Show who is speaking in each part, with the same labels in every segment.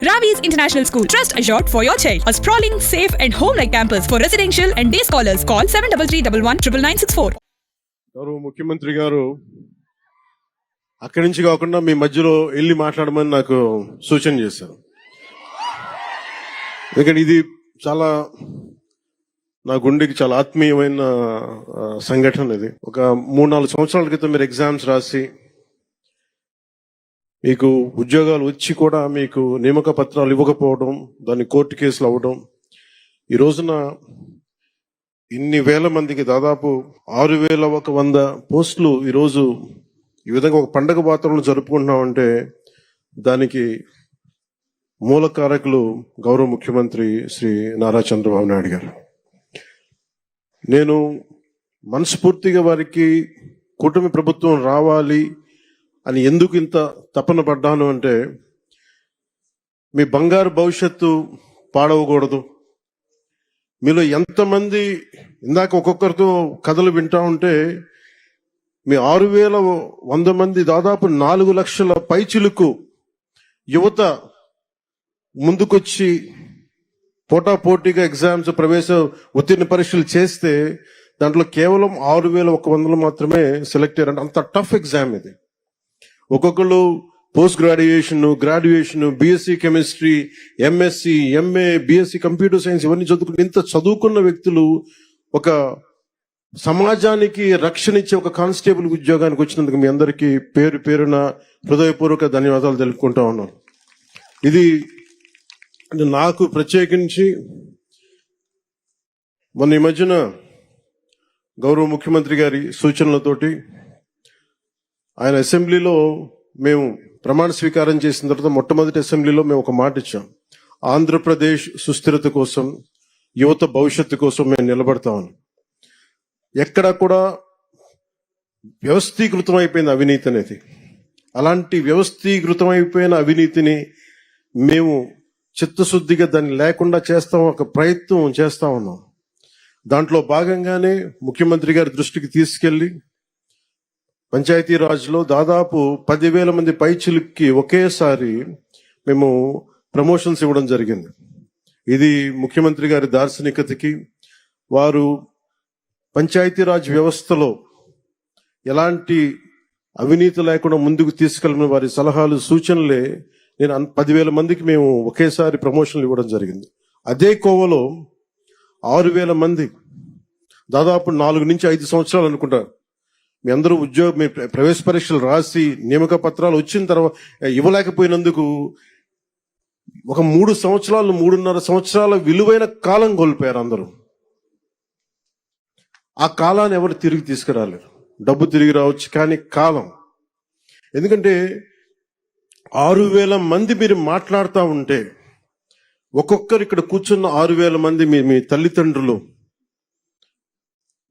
Speaker 1: Ravi's International School. Trust assured for your child. A sprawling, safe and home-like campus for residential and day scholars. Call 7331199964.
Speaker 2: గౌరవ ముఖ్యమంత్రి గారు అక్కడి నుంచి కాకుండా మీ మధ్యలో వెళ్ళి మాట్లాడమని నాకు సూచన చేశారు. ఎందుకంటే ఇది చాలా నా గుండెకి చాలా ఆత్మీయమైన సంఘటన. ఇది ఒక 3-4 సంవత్సరాల క్రితం మీరు ఎగ్జామ్స్ రాసి మీకు ఉద్యోగాలు వచ్చి కూడా మీకు నియామక పత్రాలు ఇవ్వకపోవడం, దాన్ని కోర్టు కేసులు అవ్వడం, ఈ రోజున ఇన్ని వేల మందికి దాదాపు 6100 పోస్టులు ఈరోజు ఈ విధంగా ఒక పండగ వాతావరణం జరుపుకుంటున్నామంటే దానికి మూల కారకులు గౌరవ ముఖ్యమంత్రి శ్రీ నారా చంద్రబాబు నాయుడు గారు. నేను మనస్ఫూర్తిగా వారికి కూటమి ప్రభుత్వం రావాలి అని ఎందుకు ఇంత తపన పడ్డాను అంటే, మీ బంగారు భవిష్యత్తు పాడవకూడదు. మీలో ఎంతమంది ఇందాక ఒక్కొక్కరితో కథలు వింటా ఉంటే మీ 6100 మంది దాదాపు 4 లక్షల పైచిలుకు యువత ముందుకొచ్చి పోటాపోటీగా ఎగ్జామ్స్ ప్రవేశ ఉత్తీర్ణ పరీక్షలు చేస్తే దాంట్లో కేవలం 6100 మాత్రమే సెలెక్ట్ అయ్యారంటే అంత టఫ్ ఎగ్జామ్ ఇది. ఒక్కొక్కరు post graduation, BSc chemistry, MSc, MA, BSc computer science ఇవన్నీ చదువుకుని ఇంత చదువుకున్న వ్యక్తులు ఒక సమాజానికి రక్షణ ఇచ్చే ఒక కానిస్టేబుల్ ఉద్యోగానికి వచ్చినందుకు మీ అందరికీ పేరు పేరున హృదయపూర్వక ధన్యవాదాలు తెలుపుకుంటా ఉన్నాను. ఇది నాకు ప్రత్యేకించి మొన్న ఈ మధ్యన గౌరవ ముఖ్యమంత్రి గారి సూచనలతోటి ఆయన అసెంబ్లీలో మేము ప్రమాణ స్వీకారం చేసిన తర్వాత మొట్టమొదటి అసెంబ్లీలో మేము ఒక మాట ఇచ్చాం. ఆంధ్రప్రదేశ్ సుస్థిరత కోసం, యువత భవిష్యత్తు కోసం మేము నిలబడతామని. ఎక్కడా కూడా వ్యవస్థీకృతం అయిపోయింది అవినీతి అనేది. అలాంటి వ్యవస్థీకృతం అయిపోయిన అవినీతిని మేము చిత్తశుద్ధిగా దాన్ని లేకుండా చేస్తాం, ఒక ప్రయత్నం చేస్తా ఉన్నాం. దాంట్లో భాగంగానే ముఖ్యమంత్రి గారి దృష్టికి తీసుకెళ్లి పంచాయతీరాజ్లో దాదాపు 10,000 మంది పైచిలుక్కి ఒకేసారి మేము ప్రమోషన్స్ ఇవ్వడం జరిగింది. ఇది ముఖ్యమంత్రి గారి దార్శనికతకి, వారు పంచాయతీరాజ్ వ్యవస్థలో ఎలాంటి అవినీతి లేకుండా ముందుకు తీసుకెళ్ళిన వారి సలహాలు, సూచనలే నేను 10,000 మందికి మేము ఒకేసారి ప్రమోషన్లు ఇవ్వడం జరిగింది. అదే కోవలో 6,000 మంది దాదాపు 4 నుంచి 5 సంవత్సరాలు అనుకుంటారు మీ అందరూ మీ ప్రవేశ పరీక్షలు రాసి నియామక పత్రాలు వచ్చిన తర్వాత ఇవ్వలేకపోయినందుకు ఒక 3 సంవత్సరాలు, 3.5 సంవత్సరాల విలువైన కాలం కోల్పోయారు అందరూ. ఆ కాలాన్ని ఎవరు తిరిగి తీసుకురాలేరు. డబ్బు తిరిగి రావచ్చు కానీ కాలం, ఎందుకంటే 6,000 మంది మీరు మాట్లాడుతూ ఉంటే ఒక్కొక్కరు ఇక్కడ కూర్చున్న 6,000 మంది మీ తల్లిదండ్రులు,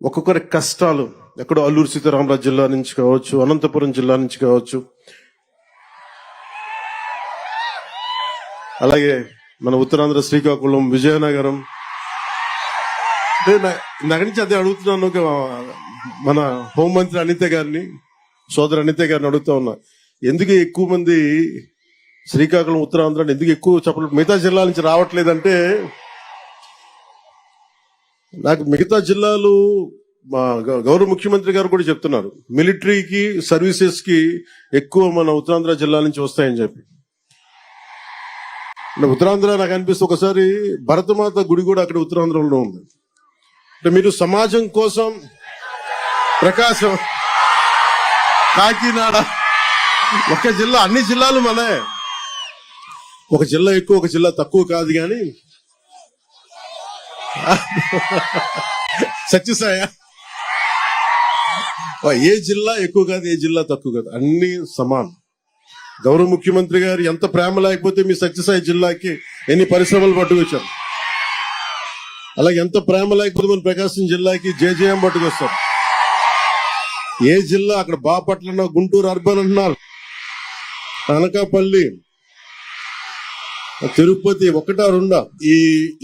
Speaker 2: ఒక్కొక్కరి కష్టాలు ఎక్కడో అల్లూరు సీతారామరాజు జిల్లా నుంచి కావచ్చు, అనంతపురం జిల్లా నుంచి కావచ్చు, అలాగే మన ఉత్తరాంధ్ర శ్రీకాకుళం, విజయనగరం. నాకు నుంచి అదే అడుగుతున్నాను, మన హోంమంత్రి అనిత గారిని, సోదరు అనిత గారిని అడుగుతా ఉన్నా, ఎందుకు ఎక్కువ మంది శ్రీకాకుళం, ఉత్తరాంధ్ర ఎందుకు ఎక్కువ చెప్పలేదు, మిగతా జిల్లాల నుంచి రావట్లేదంటే, నాకు మిగతా జిల్లాలు మా గౌరవ ముఖ్యమంత్రి గారు కూడా చెప్తున్నారు, మిలిటరీకి సర్వీసెస్ కి ఎక్కువ మన ఉత్తరాంధ్ర జిల్లా నుంచి వస్తాయని చెప్పి. ఉత్తరాంధ్ర నాకు అనిపిస్తే ఒకసారి భరతమాత గుడి కూడా అక్కడ ఉత్తరాంధ్రలో ఉంది. అంటే మీరు సమాజం కోసం ప్రకాశం, కాకినాడ, ఒక జిల్లా, అన్ని జిల్లాలు మనే, ఒక జిల్లా ఎక్కువ ఒక జిల్లా తక్కువ కాదు. కానీ సత్యసాయ ఏ జిల్లా ఎక్కువ కాదు, ఏ జిల్లా తక్కువ కాదు, అన్ని సమానం. గౌరవ ముఖ్యమంత్రి గారు ఎంత ప్రేమ లేకపోతే మీ సత్యసాయి జిల్లాకి ఎన్ని పరిశ్రమలు పట్టుకొచ్చారు, అలాగే ఎంత ప్రేమ లేకపోతే మన ప్రకాశం జిల్లాకి జేజేఎం పట్టుకొస్తారు. ఏ జిల్లా అక్కడ బాపట్ల, గుంటూరు అర్బన్ అంటున్నారు, అనకాపల్లి, తిరుపతి, 1-2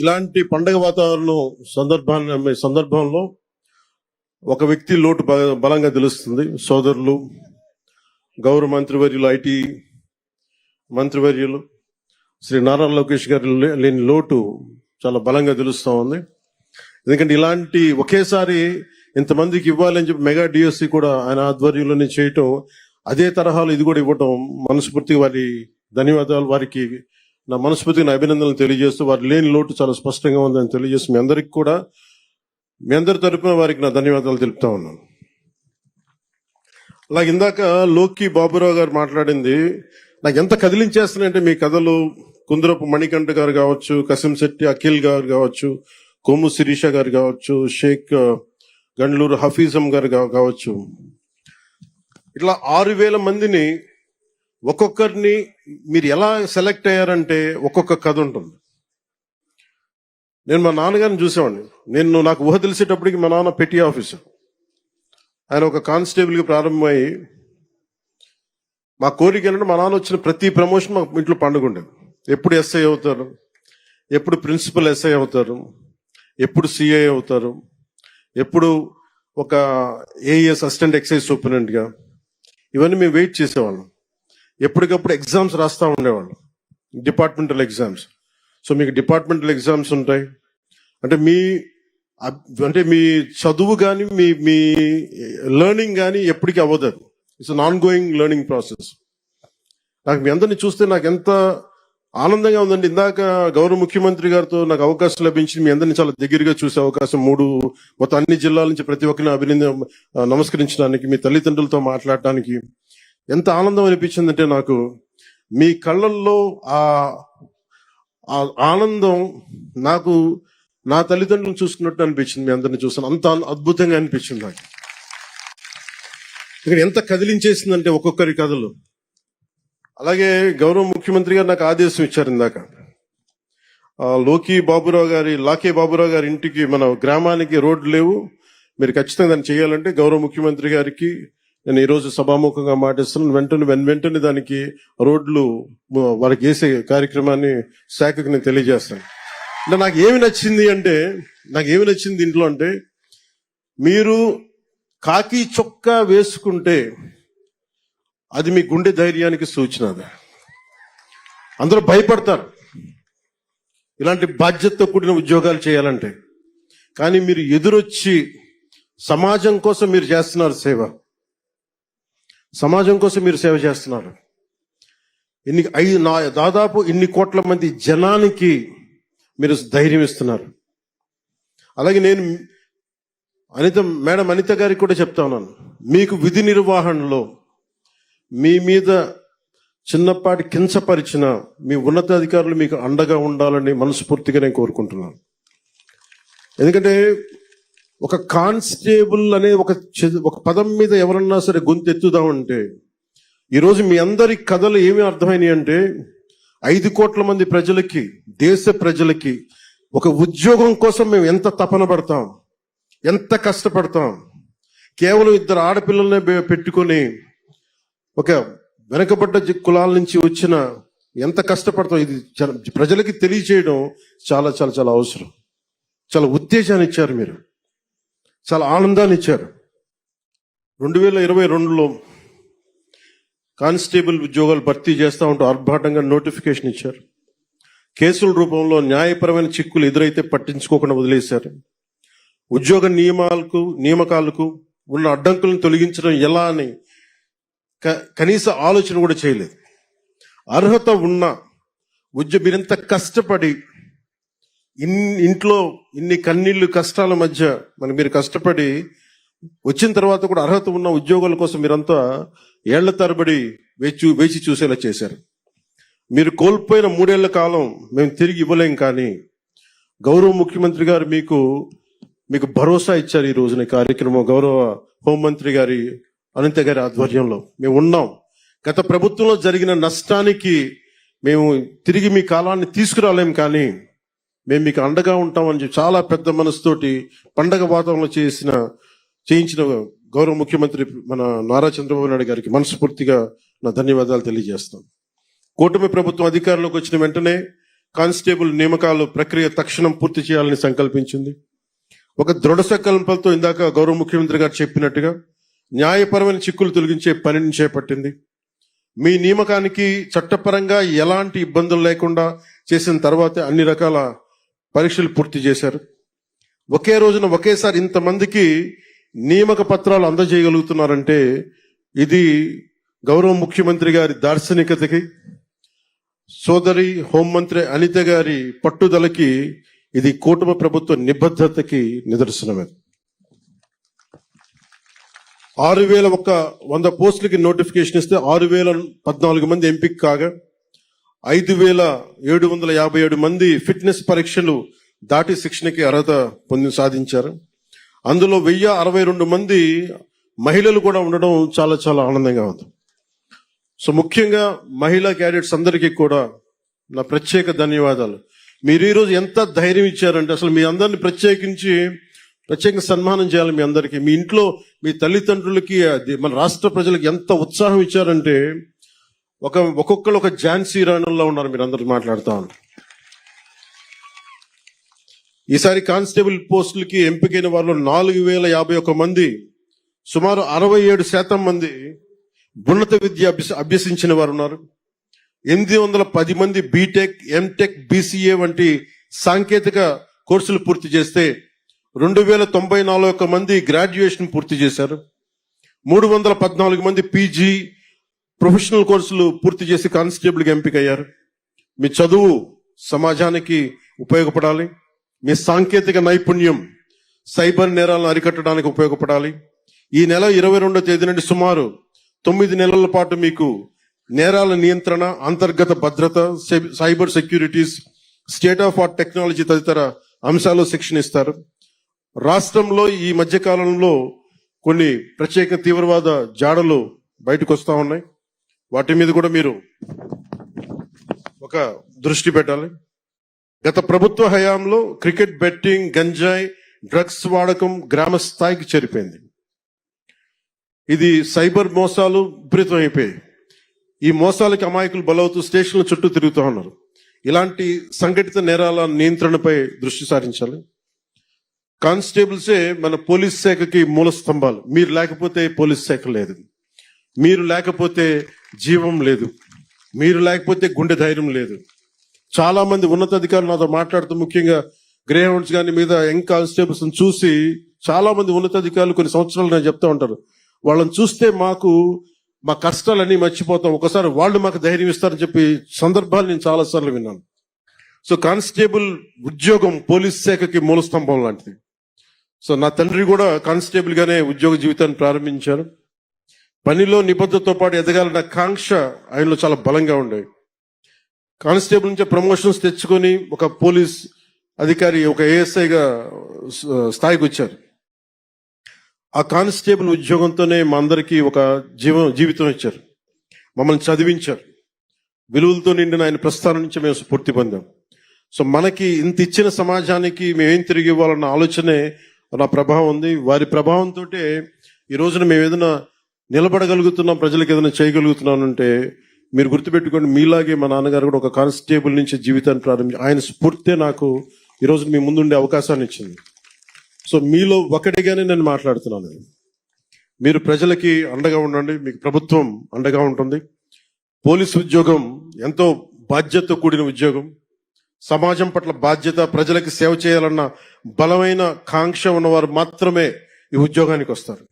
Speaker 2: ఇలాంటి పండగ వాతావరణం సందర్భంలో ఒక వ్యక్తి లోటు బలంగా తెలుస్తుంది. సోదరులు, గౌరవ మంత్రివర్యులు, ఐటీ మంత్రివర్యులు, శ్రీ నారా లోకేష్ గారు లేని లోటు చాలా బలంగా తెలుస్తూ ఉంది. ఎందుకంటే ఇలాంటి ఒకేసారి ఇంతమందికి ఇవ్వాలని చెప్పి మెగా డిఎస్సి కూడా ఆయన ఆధ్వర్యంలోనే చేయటం, అదే తరహాలో ఇది కూడా ఇవ్వటం మనస్ఫూర్తిగా వారి ధన్యవాదాలు. వారికి నా మనస్ఫూర్తిగా నా అభినందనలు తెలియజేస్తూ, వారి లేని లోటు చాలా స్పష్టంగా ఉందని తెలియజేస్తూ మీ అందరికి కూడా, మీ అందరి తరపున వారికి నా ధన్యవాదాలు తెలుపుతా ఉన్నాను. అలాగే ఇందాక లోకి బాబురావు గారు మాట్లాడింది నాకు ఎంత కదిలించేస్తున్నాయంటే, మీ కథలు కుందరపు మణికంఠ గారు కావచ్చు, కసింశెట్టి అఖిల్ గారు కావచ్చు, కొమ్ము శిరీష గారు కావచ్చు, షేక్ గండ్లూరు హఫీజం గారు కావచ్చు, ఇట్లా 6,000 మందిని ఒక్కొక్కరిని మీరు ఎలా సెలెక్ట్ అయ్యారంటే ఒక్కొక్క కథ ఉంటుంది. నేను మా నాన్నగారిని చూసేవాడిని. నాకు ఊహ తెలిసేటప్పటికి మా నాన్న పెట్టి ఆఫీసర్. ఆయన ఒక కానిస్టేబుల్గా ప్రారంభమై, మా కోరిక ఏంటంటే మా నాన్న వచ్చిన ప్రతి ప్రమోషన్ మా ఇంట్లో పండుగ ఉండేది. ఎప్పుడు ఎస్ఐ అవుతారు, ఎప్పుడు ప్రిన్సిపల్ ఎస్ఐ అవుతారు, ఎప్పుడు సిఐ అవుతారు, ఎప్పుడు ఒక ఏఎస్ అసిస్టెంట్ ఎక్సైజ్ సూపరింటెండెంట్గా, ఇవన్నీ మేము వెయిట్ చేసేవాళ్ళం. ఎప్పటికప్పుడు ఎగ్జామ్స్ రాస్తూ ఉండేవాళ్ళం, డిపార్ట్మెంటల్ ఎగ్జామ్స్. సో మీకు డిపార్ట్మెంటల్ ఎగ్జామ్స్ ఉంటాయి అంటే మీ చదువు కానీ మీ లెర్నింగ్ కానీ ఎప్పటికీ అవ్వదు. It's an on going learning process. నాకు మీ అందరినీ చూస్తే నాకు ఎంత ఆనందంగా ఉందండి. ఇందాక గౌరవ ముఖ్యమంత్రి గారితో నాకు అవకాశం లభించి మీ అందరినీ చాలా దగ్గరగా చూసే అవకాశం, మొత్తం అన్ని జిల్లాల నుంచి ప్రతి ఒక్కరిని నమస్కరించడానికి, మీ తల్లిదండ్రులతో మాట్లాడటానికి ఎంత ఆనందం అనిపించిందంటే, నాకు మీ కళ్ళల్లో ఆ ఆనందం నాకు నా తల్లిదండ్రులను చూసుకున్నట్టు అనిపించింది. మీ అందరిని చూస్తాను, అంత అద్భుతంగా అనిపించింది నాకు. ఇక్కడ ఎంత కదిలించేసిందంటే ఒక్కొక్కరి కథలు. అలాగే గౌరవ ముఖ్యమంత్రి గారు నాకు ఆదేశం ఇచ్చారు ఇందాక, లాకే బాబురావు గారి ఇంటికి, మన గ్రామానికి రోడ్లు లేవు, మీరు ఖచ్చితంగా దాన్ని చేయాలంటే గౌరవ ముఖ్యమంత్రి గారికి నేను ఈరోజు సభాముఖంగా మాటిస్తున్నాను. వెంటనే దానికి రోడ్లు వాళ్ళకి వేసే కార్యక్రమాన్ని శాఖకు నేను తెలియజేస్తాను. అంటే నాకు ఏమి నచ్చింది ఇంట్లో అంటే, మీరు కాకి చొక్కా వేసుకుంటే అది మీ గుండె ధైర్యానికి సూచన. అందరూ భయపడతారు ఇలాంటి బాధ్యతతో కూడిన ఉద్యోగాలు చేయాలంటే. కానీ మీరు ఎదురొచ్చి సమాజం కోసం మీరు చేస్తున్నారు సేవ, సమాజం కోసం మీరు సేవ చేస్తున్నారు. దాదాపు ఇన్ని కోట్ల మంది జనానికి మీరు ధైర్యం ఇస్తున్నారు. అలాగే నేను మేడం అనిత గారికి కూడా చెప్తా ఉన్నాను, మీకు విధి నిర్వహణలో మీ మీద చిన్నపాటి కించపరిచిన మీ ఉన్నతాధికారులు మీకు అండగా ఉండాలని మనస్ఫూర్తిగా నేను కోరుకుంటున్నాను. ఎందుకంటే ఒక కానిస్టేబుల్ అనే ఒక పదం మీద ఎవరన్నా సరే గొంతెత్తుదామంటే, ఈరోజు మీ అందరి కథలు ఏమి అర్థమైనాయి అంటే, 5 కోట్ల మంది ప్రజలకి, దేశ ప్రజలకి ఒక ఉద్యోగం కోసం మేము ఎంత తపన పడతాం, ఎంత కష్టపడతాం. కేవలం 2 ఆడపిల్లలనే పెట్టుకొని ఒక వెనకబడ్డ కులాల నుంచి వచ్చిన ఎంత కష్టపడతాం, ఇది ప్రజలకి తెలియచేయడం చాలా చాలా చాలా అవసరం. చాలా ఉత్తేజాన్ని ఇచ్చారు మీరు, చాలా ఆనందాన్ని ఇచ్చారు. 2022లో కానిస్టేబుల్ ఉద్యోగాలు భర్తీ చేస్తూ ఉంటూ ఆర్భాటంగా నోటిఫికేషన్ ఇచ్చారు. కేసుల రూపంలో న్యాయపరమైన చిక్కులు ఎదురైతే పట్టించుకోకుండా వదిలేశారు. ఉద్యోగ నియామకాలకు ఉన్న అడ్డంకులను తొలగించడం ఎలా అని కనీస ఆలోచన కూడా చేయలేదు. అర్హత ఉన్న మీరెంత కష్టపడి ఇంట్లో ఇన్ని కన్నీళ్లు కష్టాల మధ్య మీరు కష్టపడి వచ్చిన తర్వాత కూడా అర్హత ఉన్న ఉద్యోగాల కోసం మీరంతా ఏళ్ల తరబడి వేచి చూసేలా చేశారు. మీరు కోల్పోయిన 3 ఏళ్ల కాలం మేము తిరిగి ఇవ్వలేం, కానీ గౌరవ ముఖ్యమంత్రి గారు మీకు భరోసా ఇచ్చారు. ఈ రోజున కార్యక్రమం గౌరవ హోంమంత్రి గారి అనిత గారి ఆధ్వర్యంలో మేము ఉన్నాం. గత ప్రభుత్వంలో జరిగిన నష్టానికి మేము తిరిగి మీ కాలాన్ని తీసుకురాలేం, కానీ మేము మీకు అండగా ఉంటామని చెప్పి చాలా పెద్ద మనసుతోటి పండగ వాతావరణంలో చేయించిన గౌరవ ముఖ్యమంత్రి మన నారా చంద్రబాబు నాయుడు గారికి మనస్ఫూర్తిగా నా ధన్యవాదాలు తెలియజేస్తాం. కూటమి ప్రభుత్వం అధికారంలోకి వచ్చిన వెంటనే కానిస్టేబుల్ నియామకాలు ప్రక్రియ తక్షణం పూర్తి చేయాలని సంకల్పించింది. ఒక దృఢ సంకల్పంతో ఇందాక గౌరవ ముఖ్యమంత్రి గారు చెప్పినట్టుగా న్యాయపరమైన చిక్కులు తొలగించే పనిని చేపట్టింది. మీ నియామకానికి చట్టపరంగా ఎలాంటి ఇబ్బందులు లేకుండా చేసిన తర్వాతే అన్ని రకాల పరీక్షలు పూర్తి చేశారు. ఒకే రోజున ఒకేసారి ఇంతమందికి నియామక పత్రాలు అందజేయగలుగుతున్నారంటే ఇది గౌరవ ముఖ్యమంత్రి గారి దార్శనికతకి, సోదరి హోంమంత్రి అనిత గారి పట్టుదలకి, ఇది కూటమి ప్రభుత్వ నిబద్ధతకి నిదర్శనమే. 6,100 పోస్టులకి నోటిఫికేషన్ ఇస్తే 6,014 మంది ఎంపిక కాగా 5,757 మంది ఫిట్నెస్ పరీక్షలు దాటి శిక్షణకి అర్హత సాధించారు. అందులో 1,062 మంది మహిళలు కూడా ఉండడం చాలా చాలా ఆనందంగా ఉంది. సో ముఖ్యంగా మహిళా క్యాడెట్స్ అందరికీ కూడా నా ప్రత్యేక ధన్యవాదాలు. మీరు ఈరోజు ఎంత ధైర్యం ఇచ్చారంటే అసలు మీ అందరిని ప్రత్యేకంగా సన్మానం చేయాలి. మీ అందరికీ, మీ ఇంట్లో మీ తల్లిదండ్రులకి, మన రాష్ట్ర ప్రజలకు ఎంత ఉత్సాహం ఇచ్చారంటే ఒక్కొక్కరు ఒక ఝాన్సీ రాణుల్లో ఉన్నారు. మీరు అందరూ మాట్లాడుతూ ఉన్నారు. ఈసారి కానిస్టేబుల్ పోస్టులకి ఎంపికైన వారిలో 4,051 మంది, సుమారు 67% మంది ఉన్నత విద్య అభ్యసించిన వారు ఉన్నారు. 810 మంది బీటెక్, ఎంటెక్, బీసీఏ వంటి సాంకేతిక కోర్సులు పూర్తి చేస్తే 2,094 మంది గ్రాడ్యుయేషన్ పూర్తి చేశారు. 314 మంది పీజీ, ప్రొఫెషనల్ కోర్సులు పూర్తి చేసి కానిస్టేబుల్గా ఎంపికయ్యారు. మీ చదువు సమాజానికి ఉపయోగపడాలి. మీ సాంకేతిక నైపుణ్యం సైబర్ నేరాలను అరికట్టడానికి ఉపయోగపడాలి. ఈ నెల 22వ తేదీ నుండి సుమారు 9 నెలల పాటు మీకు నేరాల నియంత్రణ, అంతర్గత భద్రత, cyber securities, state of art technology తదితర అంశాల్లో శిక్షణ ఇస్తారు. రాష్ట్రంలో ఈ మధ్య కాలంలో కొన్ని ప్రత్యేక తీవ్రవాద జాడలు బయటకు వస్తా ఉన్నాయి. వాటి మీద కూడా మీరు ఒక దృష్టి పెట్టాలి. గత ప్రభుత్వ హయాంలో క్రికెట్ బెట్టింగ్, గంజాయి, డ్రగ్స్ వాడకం గ్రామ స్థాయికి చేరిపోయింది. ఇది సైబర్ మోసాలు విపరీతం అయిపోయాయి. ఈ మోసాలకి అమాయకులు బలవుతూ స్టేషన్ల చుట్టూ తిరుగుతూ ఉన్నారు. ఇలాంటి సంఘటిత నేరాల నియంత్రణపై దృష్టి సారించాలి. కానిస్టేబుల్సే మన పోలీస్ శాఖకి మూల స్తంభాలు. మీరు లేకపోతే పోలీస్ శాఖ లేదు, మీరు లేకపోతే జీవం లేదు, మీరు లేకపోతే గుండె ధైర్యం లేదు. చాలా మంది ఉన్నతాధికారులు నాతో మాట్లాడుతూ, ముఖ్యంగా గ్రే హౌండ్స్ కానీ మీద యంగ్ కానిస్టేబుల్స్ చూసి చాలా మంది ఉన్నతాధికారులు కొన్ని సంవత్సరాలు నేను చెప్తా ఉంటారు, వాళ్ళని చూస్తే మా కష్టాలన్నీ మర్చిపోతాం, ఒకసారి వాళ్ళు మాకు ధైర్యం ఇస్తారని చెప్పి సందర్భాలు నేను చాలా సార్లు విన్నాను. సో కానిస్టేబుల్ ఉద్యోగం పోలీస్ శాఖకి మూల స్తంభం లాంటిది. సో నా తండ్రి కూడా కానిస్టేబుల్ గానే ఉద్యోగ జీవితాన్ని ప్రారంభించారు. పనిలో నిబద్ధతతో పాటు ఎదగాలన్న కాంక్ష ఆయనలో చాలా బలంగా ఉండేది. కానిస్టేబుల్ నుంచి ప్రమోషన్స్ తెచ్చుకొని ఒక పోలీస్ అధికారి, ఒక ఏఎస్ఐగా స్థాయికి వచ్చారు. ఆ కానిస్టేబుల్ ఉద్యోగంతోనే మా అందరికీ ఒక జీవితం ఇచ్చారు, మమ్మల్ని చదివించారు. విలువలతో నిండిన ఆయన ప్రస్థానం నుంచి మేము స్ఫూర్తి పొందాం. సో మనకి ఇంత ఇచ్చిన సమాజానికి మేమేం తిరిగి ఇవ్వాలన్న ఆలోచనే నా ప్రభావం ఉంది. వారి ప్రభావంతో ఈ రోజున మేము ఏదైనా నిలబడగలుగుతున్నాం, ప్రజలకు ఏదైనా చేయగలుగుతున్నానంటే మీరు గుర్తుపెట్టుకోండి, మీలాగే మా నాన్నగారు కూడా ఒక కానిస్టేబుల్ నుంచి జీవితాన్ని ప్రారంభించి ఆయన స్ఫూర్తే నాకు ఈ రోజు మీ ముందుండే అవకాశాన్ని ఇచ్చింది. సో మీలో ఒకటిగానే నేను మాట్లాడుతున్నాను. మీరు ప్రజలకి అండగా ఉండండి, మీకు ప్రభుత్వం అండగా ఉంటుంది. పోలీసు ఉద్యోగం ఎంతో బాధ్యత కూడిన ఉద్యోగం. సమాజం పట్ల బాధ్యత, ప్రజలకి సేవ చేయాలన్న బలమైన కాంక్ష ఉన్నవారు మాత్రమే ఈ ఉద్యోగానికి వస్తారు.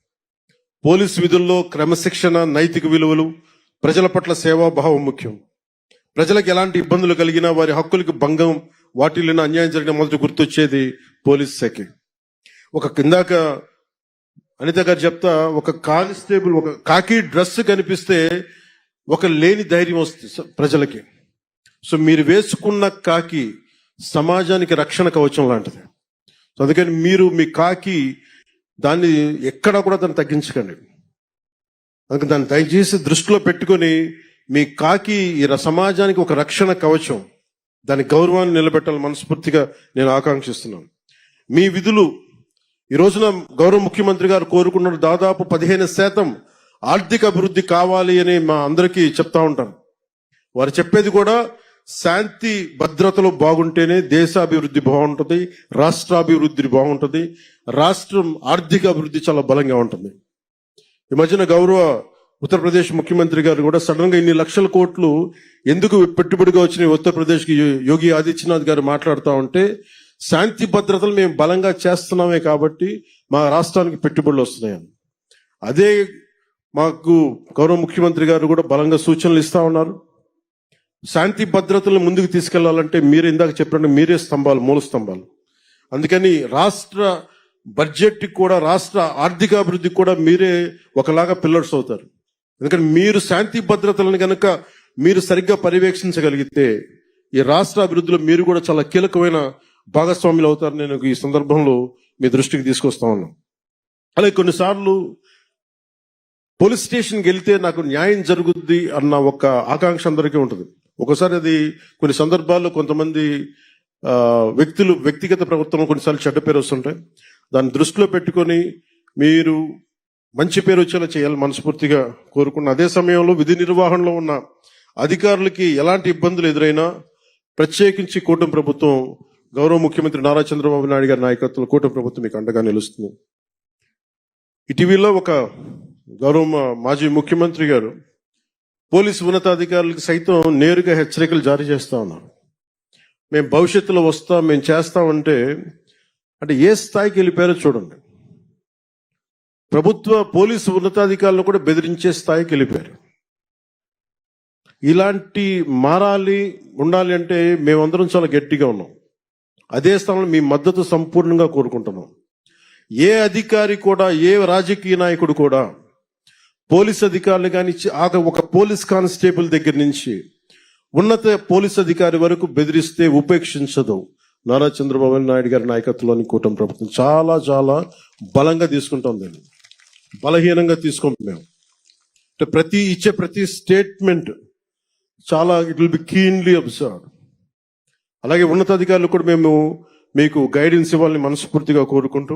Speaker 2: పోలీసు విధుల్లో క్రమశిక్షణ, నైతిక విలువలు, ప్రజల పట్ల సేవాభావం ముఖ్యం. ప్రజలకు ఎలాంటి ఇబ్బందులు కలిగినా, వారి హక్కులకు భంగం వాటిల్లిన అన్యాయం జరిగిన మొదటి గుర్తొచ్చేది పోలీస్ శాఖ. ఇందాక అనిత గారు చెప్తా, ఒక కానిస్టేబుల్ ఒక కాకి డ్రెస్ కనిపిస్తే ఒక లేని ధైర్యం వస్తుంది ప్రజలకి. సో మీరు వేసుకున్న కాకి సమాజానికి రక్షణ కవచం లాంటిది. సో అందుకని మీరు మీ కాకి దాన్ని ఎక్కడా కూడా దాన్ని తగ్గించకండి. అందుకని దాన్ని దయచేసి దృష్టిలో పెట్టుకొని మీ కాకి ఈ సమాజానికి ఒక రక్షణ కవచం, దాని గౌరవాన్ని నిలబెట్టాలని మనస్ఫూర్తిగా నేను ఆకాంక్షిస్తున్నాను. మీ విధులు ఈ రోజున గౌరవ ముఖ్యమంత్రి గారు కోరుకున్న దాదాపు 15% ఆర్థిక అభివృద్ధి కావాలి అని మా అందరికీ చెప్తా ఉంటాను. వారు చెప్పేది కూడా శాంతి భద్రతలు బాగుంటేనే దేశాభివృద్ధి బాగుంటుంది, రాష్ట్రాభివృద్ధి బాగుంటుంది, రాష్ట్రం ఆర్థిక అభివృద్ధి చాలా బలంగా ఉంటుంది. ఈ మధ్యన గౌరవ ఉత్తరప్రదేశ్ ముఖ్యమంత్రి గారు కూడా సడన్ గా ఇన్ని లక్షల కోట్లు ఎందుకు పెట్టుబడిగా వచ్చినాయి ఉత్తరప్రదేశ్ కి యోగి ఆదిత్యనాథ్ గారు మాట్లాడుతూ ఉంటే శాంతి భద్రతలు మేము బలంగా చేస్తున్నామే కాబట్టి మా రాష్ట్రానికి పెట్టుబడులు వస్తున్నాయని. అదే మాకు గౌరవ ముఖ్యమంత్రి గారు కూడా బలంగా సూచనలు ఇస్తా ఉన్నారు. శాంతి భద్రతలను ముందుకు తీసుకెళ్లాలంటే మీరు ఇందాక చెప్పినట్టు మీరే స్తంభాలు, మూల స్తంభాలు. అందుకని రాష్ట్ర బడ్జెట్ కూడా, రాష్ట్ర ఆర్థికాభివృద్ధికి కూడా మీరే ఒకలాగా పిల్లర్స్ అవుతారు. ఎందుకంటే మీరు శాంతి భద్రతలను కనుక మీరు సరిగ్గా పర్యవేక్షించగలిగితే ఈ రాష్ట్ర అభివృద్ధిలో మీరు కూడా చాలా కీలకమైన భాగస్వాములు అవుతారు. నేను ఈ సందర్భంలో మీ దృష్టికి తీసుకొస్తా ఉన్నాను. అలాగే కొన్నిసార్లు పోలీస్ స్టేషన్కి వెళ్తే నాకు న్యాయం జరుగుద్ది అన్న ఒక ఆకాంక్ష అందరికీ ఉంటుంది. ఒకసారి అది కొన్ని సందర్భాల్లో కొంతమంది వ్యక్తులు వ్యక్తిగత ప్రవర్తన కొన్నిసార్లు చెడ్డ పేరు వస్తుంటాయి. దాన్ని దృష్టిలో పెట్టుకొని మీరు మంచి పేరు వచ్చేలా చేయాలని మనస్ఫూర్తిగా కోరుకున్న. అదే సమయంలో విధి నిర్వహణలో ఉన్న అధికారులకి ఎలాంటి ఇబ్బందులు ఎదురైనా ప్రత్యేకించి కూటమి ప్రభుత్వం, గౌరవ ముఖ్యమంత్రి నారా చంద్రబాబు నాయుడు గారి నాయకత్వంలో కూటమి ప్రభుత్వం మీకు అండగా నిలుస్తుంది. ఇటీవల ఒక గౌరవ మాజీ ముఖ్యమంత్రి గారు పోలీసు ఉన్నతాధికారులకు సైతం నేరుగా హెచ్చరికలు జారీ చేస్తా ఉన్నారు. మేము భవిష్యత్తులో వస్తాం, మేము చేస్తామంటే అంటే ఏ స్థాయికి వెళ్ళిపోయారో చూడండి. ప్రభుత్వ పోలీసు ఉన్నతాధికారులను కూడా బెదిరించే స్థాయికి వెళ్ళిపోయారు. ఇలాంటి మారాలి, ఉండాలి అంటే మేమందరం చాలా గట్టిగా ఉన్నాం. అదే స్థానంలో మీ మద్దతు సంపూర్ణంగా కోరుకుంటున్నాం. ఏ అధికారి కూడా, ఏ రాజకీయ నాయకుడు కూడా పోలీస్ అధికారులు కానీ ఒక పోలీస్ కానిస్టేబుల్ దగ్గర నుంచి ఉన్నత పోలీస్ అధికారి వరకు బెదిరిస్తే ఉపేక్షించదు నారా చంద్రబాబు నాయుడు గారి నాయకత్వంలోని కూటమి ప్రభుత్వం. చాలా చాలా బలంగా తీసుకుంటాం, దాన్ని బలహీనంగా తీసుకోం మేము. అంటే ప్రతి స్టేట్మెంట్ చాలా it will be keenly observed. అలాగే ఉన్నతాధికారులు కూడా మేము మీకు గైడెన్స్ ఇవ్వాలని మనస్ఫూర్తిగా కోరుకుంటూ,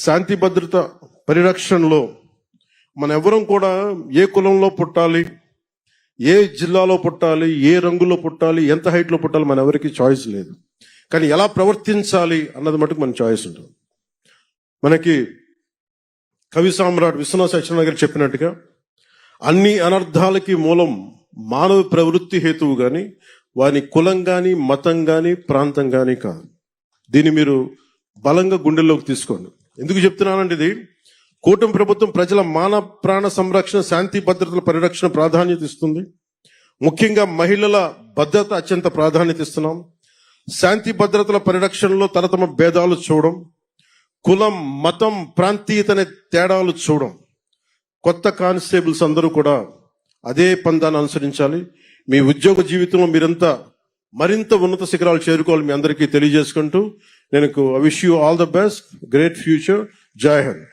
Speaker 2: శాంతి భద్రత పరిరక్షణలో మన ఎవరం కూడా ఏ కులంలో పుట్టాలి, ఏ జిల్లాలో పుట్టాలి, ఏ రంగులో పుట్టాలి, ఎంత హైట్లో పుట్టాలి, మన ఎవరికి చాయిస్ లేదు. కానీ ఎలా ప్రవర్తించాలి అన్నది మటుకు మన చాయిస్ ఉంటుంది. మనకి కవి సామ్రాట్ విశ్వనాథ సత్యనారాయణ గారు చెప్పినట్టుగా అన్ని అనర్థాలకి మూలం మానవ ప్రవృత్తి హేతువు కానీ వాని కులం కానీ, మతం కానీ, ప్రాంతం కానీ కాదు. దీన్ని మీరు బలంగా గుండెల్లోకి తీసుకోండి. ఎందుకు చెప్తున్నానంటే ఇది కూటమి ప్రభుత్వం ప్రజల మాన ప్రాణ సంరక్షణ, శాంతి భద్రతల పరిరక్షణ ప్రాధాన్యత ఇస్తుంది. ముఖ్యంగా మహిళల భద్రత అత్యంత ప్రాధాన్యత ఇస్తున్నాం. శాంతి భద్రతల పరిరక్షణలో తరతమ భేదాలు చూడడం, కులం, మతం, ప్రాంతీయత అనే తేడాలు చూడడం. కొత్త కానిస్టేబుల్స్ అందరూ కూడా అదే పందాన్ని అనుసరించాలి. మీ ఉద్యోగ జీవితంలో మీరంతా మరింత ఉన్నత శిఖరాలు చేరుకోవాలి మీ అందరికీ తెలియజేసుకుంటూ, నేను I wish you all the best, great future. జై హింద్.